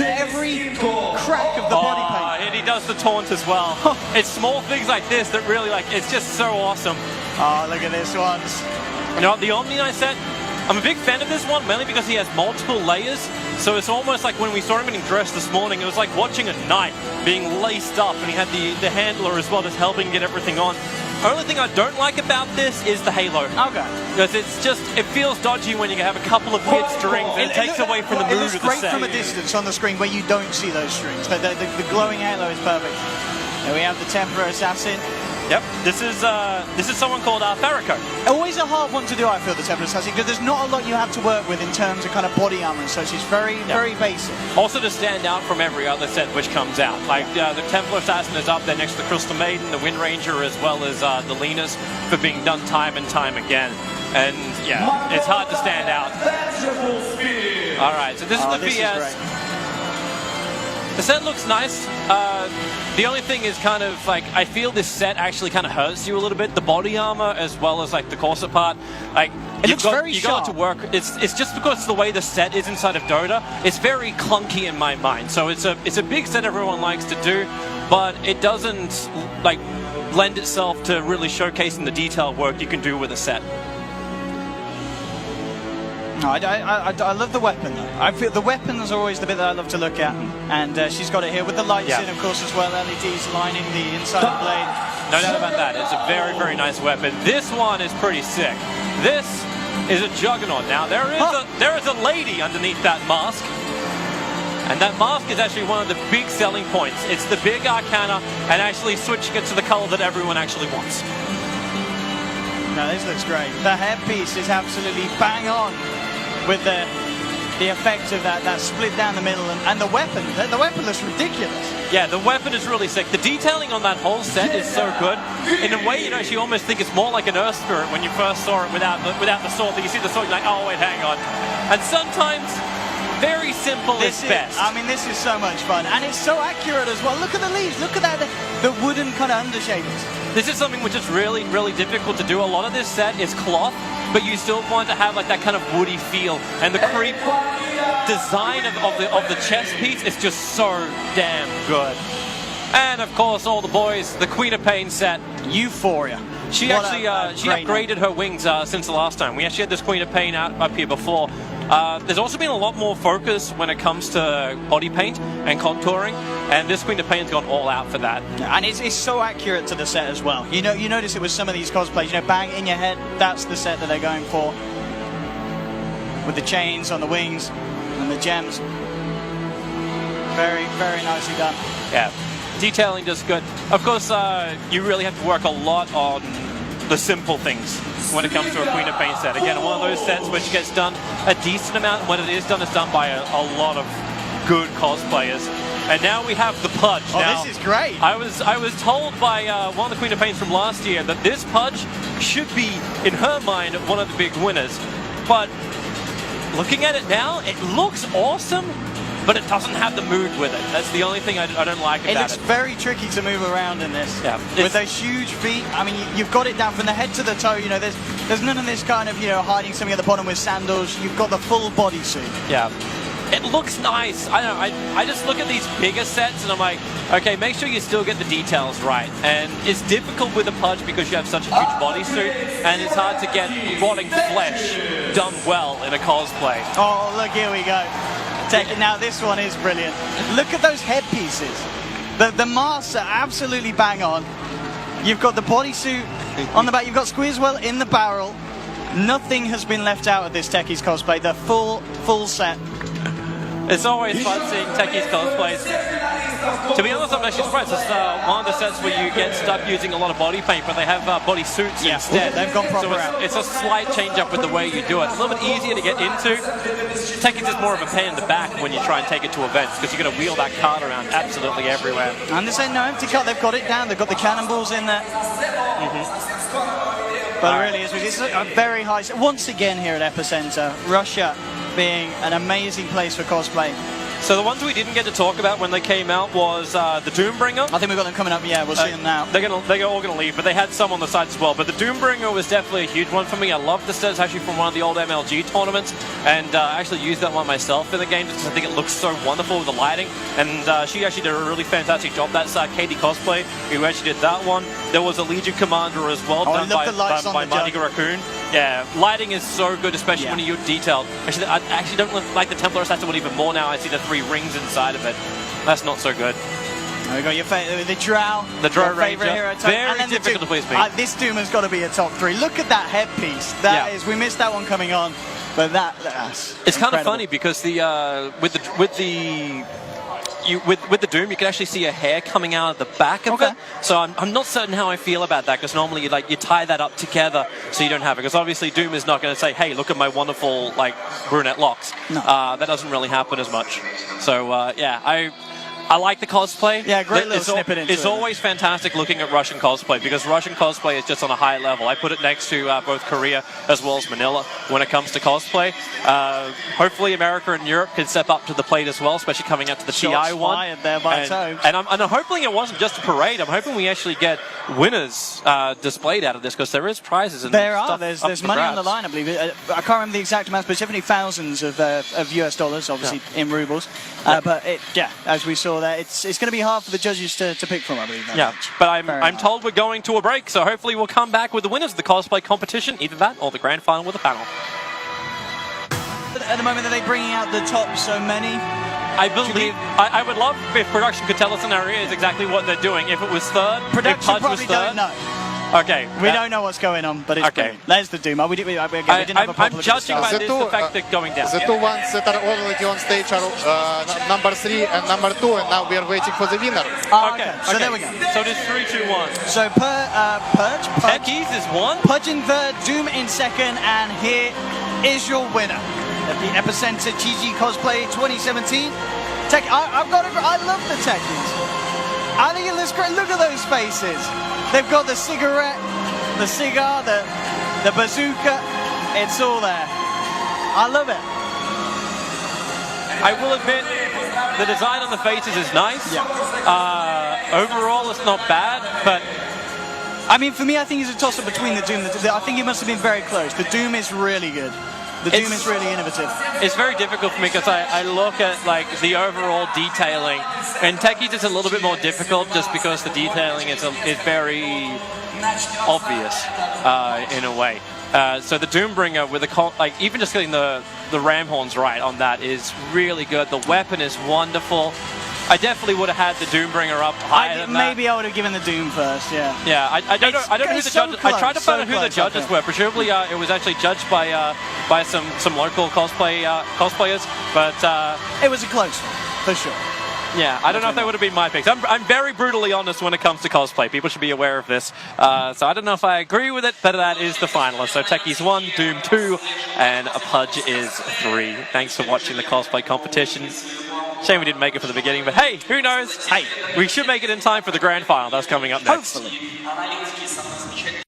every crack of the body paint. And he does the taunt as well. It's small things like this that really, like, it's just so awesome. Oh, look at this one. You know, the Omni Knight set, I'm a big fan of this one, mainly because he has multiple layers. So it's almost like when we saw him getting dressed this morning, it was like watching a knight being laced up, and he had the handler as well that's helping get everything on. Only thing I don't like about this is the halo. Okay. Because it's just, it feels dodgy when you have a couple of weird strings, and it takes away from the mood of the set. It looks great from a distance on the screen where you don't see those strings. The glowing halo is perfect. There we have the Templar Assassin. Yep, this is someone called Farrakho. Always a hard one to do, I feel, the Templar Assassin, because there's not a lot you have to work with in terms of kind of body armor, so she's very basic. Also to stand out from every other set which comes out. Like the Templar Assassin is up there next to the Crystal Maiden, the Wind Ranger, as well as the Lenas, for being done time and time again. And yeah, it's hard to stand out. Alright, so this is the VS. The set looks nice. The only thing is kind of like, I feel this set actually kind of hurts you a little bit. The body armor as well as like the corset part. Like, you got to work. It's just because the way the set is inside of Dota, it's very clunky in my mind. So it's a big set everyone likes to do, but it doesn't like lend itself to really showcasing the detailed work you can do with a set. No, I love the weapon though. I feel the weapon is always the bit that I love to look at, and she's got it here with the lights in, of course, as well. LEDs lining the inside of the blade. No doubt about that. It's a very nice weapon. This one is pretty sick. This is a Juggernaut. Now there is a lady underneath that mask, and that mask is actually one of the big selling points. It's the big Arcana, and actually switching it to the color that everyone actually wants. No, this looks great. The headpiece is absolutely bang on with the effect of that split down the middle, and the weapon looks ridiculous. Yeah, the weapon is really sick. The detailing on that whole set is so good. In a way, you know, you almost think it's more like an Earth Spirit when you first saw it without the sword. That you see the sword, you're like, oh wait, hang on. And sometimes very simple is best. I mean, this is so much fun, and it's so accurate as well. Look at the leaves. Look at that, the wooden kind of undershapes. This is something which is really difficult to do. A lot of this set is cloth, but you still want to have like that kind of woody feel, and the creep design of the chest piece is just so damn good. And of course, all the boys, the Queen of Pain set, Euphoria. She upgraded her wings since the last time. We actually had this Queen of Pain up here before. There's also been a lot more focus when it comes to body paint and contouring, and this Queen of Pain's gone all out for that. And it's so accurate to the set as well. You know, you notice it with some of these cosplays, you know, bang in your head, that's the set that they're going for. With the chains on the wings and the gems. Very nicely done. Yeah, detailing just good. Of course, you really have to work a lot on the simple things when it comes to a Queen of Pain set. Again, one of those sets which gets done a decent amount, and when it is done, it's done by a lot of good cosplayers. And now we have the Pudge. Oh, now, this is great. I was told by one of the Queen of Pains from last year that this Pudge should be, in her mind, one of the big winners. But looking at it now, it looks awesome, but it doesn't have the mood with it. That's the only thing I don't like about it. It looks very tricky to move around in this. Yeah. With those huge feet, I mean, you've got it down from the head to the toe, you know, there's none of this kind of, you know, hiding something at the bottom with sandals. You've got the full bodysuit. Yeah. It looks nice. I don't know, I just look at these bigger sets and I'm like, okay, make sure you still get the details right. And it's difficult with a Pudge because you have such a huge bodysuit, and it's hard to get rotting flesh done well in a cosplay. Oh, look, here we go. Now this one is brilliant. Look at those headpieces. The masks are absolutely bang on. You've got the bodysuit on the back. You've got Squeezewell in the barrel. Nothing has been left out of this Techies cosplay. The full set. It's always fun seeing Techies cosplays. To be honest, I'm actually surprised. It's one of the sets where you get stuck using a lot of body paint, but they have body suits instead. They've gone proper out. It's a slight change up with the way you do it. It's a little bit easier to get into. Techies is more of a pain in the back when you try and take it to events, because you're going to wheel that card around absolutely everywhere. And this ain't no empty card. They've got it down. They've got the cannonballs in there. But it really is. It's a very high. Once again here at Epicenter, Russia being an amazing place for cosplay. So the ones we didn't get to talk about when they came out was the Doombringer. I think we've got them coming up. Yeah, we'll see them now. They're all gonna leave, but they had some on the side as well. But the Doombringer was definitely a huge one for me. I love the set. It's actually from one of the old MLG tournaments. and I actually used that one myself in the game just because I think it looks so wonderful with the lighting. And she actually did a really fantastic job. That's Katie Cosplay who actually did that one. There was a Legion Commander as well, done by Mighty Raccoon. Yeah, lighting is so good, especially when you're detailed. Actually, I actually don't like the Templar Assassin one even more now. I see the 3 rings inside of it. That's not so good. We got your the Drow. The Drow Ranger. Hero very difficult to please me. This Doom has got to be a top 3. Look at that headpiece. That is. We missed that one coming on, but that's it's kind of funny because the with the Doom, you can actually see a hair coming out of the back of it. So I'm not certain how I feel about that, because normally you tie that up together so you don't have it. Because obviously Doom is not going to say, "Hey, look at my wonderful brunette locks." No. That doesn't really happen as much. So yeah, I like the cosplay. Yeah, great little snippet into it. It's always fantastic looking at Russian cosplay, because Russian cosplay is just on a high level. I put it next to both Korea as well as Manila when it comes to cosplay. Hopefully America and Europe can step up to the plate as well, especially coming up to the TI one. There by and I'm hoping it wasn't just a parade. I'm hoping we actually get winners displayed out of this, because there is prizes. And there's money on the line, I believe. I can't remember the exact amounts, but definitely thousands of US dollars, obviously in rubles. But as we saw there, it's going to be hard for the judges to pick from, I believe. But I'm told we're going to a break, so hopefully we'll come back with the winners of the cosplay competition, either that or the grand final with the panel. At the moment, are they bringing out the top so many? I believe. I would love if production could tell us in our ears exactly what they're doing. If it was third, production probably don't know. Okay. We don't know what's going on, but it's okay. There's the Doom. We didn't have a I'm judging by this the fact that going down. The 2 ones that are already on stage are number 3 and number 2, and now we are waiting for the winner. Okay. So there we go. So it is 3, 2, 1. So Purge Techies is 1. Pudge in third, Doom in second, and here is your winner of the Epicenter GG Cosplay 2017. I love the Techies. I think it looks great. Look at those faces. They've got the cigarette, the cigar, the bazooka. It's all there. I love it. I will admit, the design on the faces is nice. Yeah. Overall, it's not bad, but I mean, for me, I think it's a toss-up between the Doom. I think it must have been very close. The Doom is really good. The Doom is really innovative. It's very difficult for me because I look at the overall detailing, and Techies is a little bit more difficult just because the detailing is very obvious in a way. So the Doombringer with even just getting the ram horns right on that is really good. The weapon is wonderful. I definitely would have had the Doombringer up higher than that. Maybe I would have given the Doom first, yeah. Yeah, I don't know who the judges. I tried to find out who the judges were. Presumably, it was actually judged by some local cosplayers, but it was a close one for sure. Yeah, I don't know if that would have been my picks. I'm very brutally honest when it comes to cosplay. People should be aware of this. So I don't know if I agree with it, but that is the finalist. So Techies 1, Doom 2, and a Pudge is 3. Thanks for watching the cosplay competition. Shame we didn't make it for the beginning, but hey, who knows? Hey, we should make it in time for the grand final. That's coming up next. Hopefully.